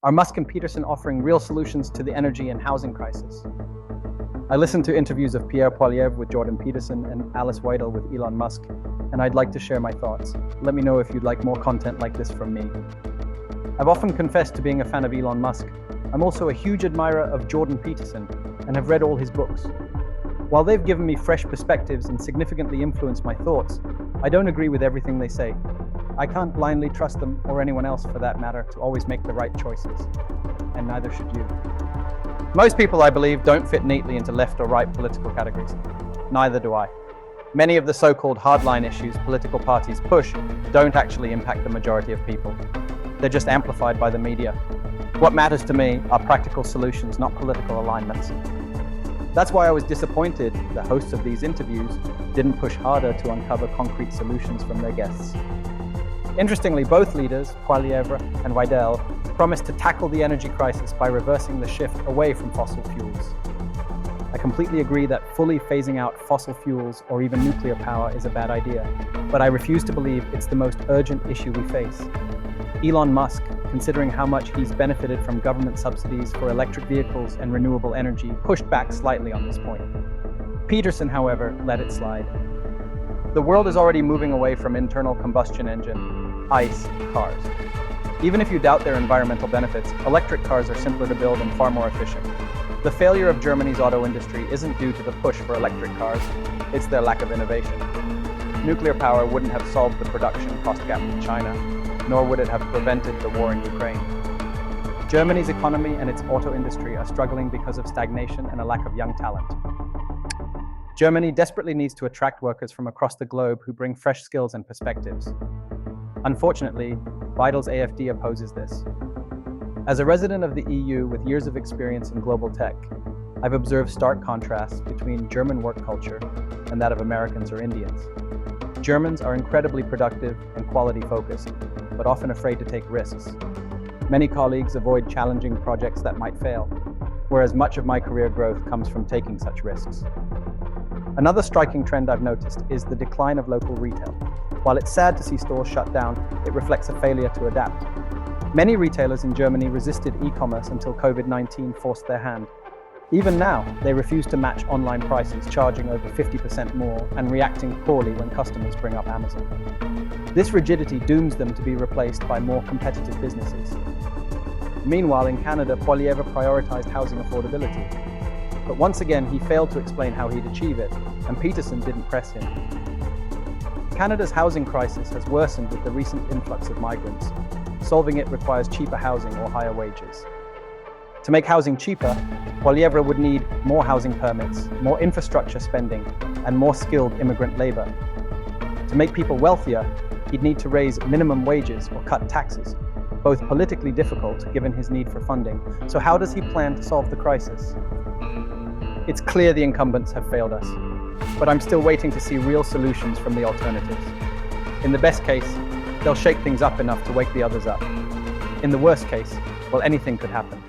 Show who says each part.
Speaker 1: Are Musk and Peterson offering real solutions to the energy and housing crisis? I listened to interviews of Pierre Poilievre with Jordan Peterson and Alice Weidel with Elon Musk, and I'd like to share my thoughts. Let me know if you'd like more content like this from me. I've often confessed to being a fan of Elon Musk. I'm also a huge admirer of Jordan Peterson and have read all his books. While they've given me fresh perspectives and significantly influenced my thoughts, I don't agree with everything they say. I can't blindly trust them, or anyone else for that matter, to always make the right choices. And neither should you. Most people, I believe, don't fit neatly into left or right political categories. Neither do I. Many of the so-called hardline issues political parties push don't actually impact the majority of people. They're just amplified by the media. What matters to me are practical solutions, not political alignments. That's why I was disappointed the hosts of these interviews didn't push harder to uncover concrete solutions from their guests. Interestingly, both leaders, Poilievre and Weidel, promised to tackle the energy crisis by reversing the shift away from fossil fuels. I completely agree that fully phasing out fossil fuels or even nuclear power is a bad idea, but I refuse to believe it's the most urgent issue we face. Elon Musk, considering how much he's benefited from government subsidies for electric vehicles and renewable energy, pushed back slightly on this point. Peterson, however, let it slide. The world is already moving away from internal combustion engine, ICE cars. Even if you doubt their environmental benefits, electric cars are simpler to build and far more efficient. The failure of Germany's auto industry isn't due to the push for electric cars, it's their lack of innovation. Nuclear power wouldn't have solved the production cost gap with China, nor would it have prevented the war in Ukraine. Germany's economy and its auto industry are struggling because of stagnation and a lack of young talent. Germany desperately needs to attract workers from across the globe who bring fresh skills and perspectives. Unfortunately, Weidel's AfD opposes this. As a resident of the EU with years of experience in global tech, I've observed stark contrasts between German work culture and that of Americans or Indians. Germans are incredibly productive and quality-focused, but often afraid to take risks. Many colleagues avoid challenging projects that might fail, whereas much of my career growth comes from taking such risks. Another striking trend I've noticed is the decline of local retail. While it's sad to see stores shut down, it reflects a failure to adapt. Many retailers in Germany resisted e-commerce until COVID-19 forced their hand. Even now, they refuse to match online prices, charging over 50% more and reacting poorly when customers bring up Amazon. This rigidity dooms them to be replaced by more competitive businesses. Meanwhile, in Canada, Poilievre prioritized housing affordability. But once again, he failed to explain how he'd achieve it, and Peterson didn't press him. Canada's housing crisis has worsened with the recent influx of migrants. Solving it requires cheaper housing or higher wages. To make housing cheaper, Poilievre would need more housing permits, more infrastructure spending, and more skilled immigrant labor. To make people wealthier, he'd need to raise minimum wages or cut taxes, both politically difficult given his need for funding. So how does he plan to solve the crisis? It's clear the incumbents have failed us, but I'm still waiting to see real solutions from the alternatives. In the best case, they'll shake things up enough to wake the others up. In the worst case, well, anything could happen.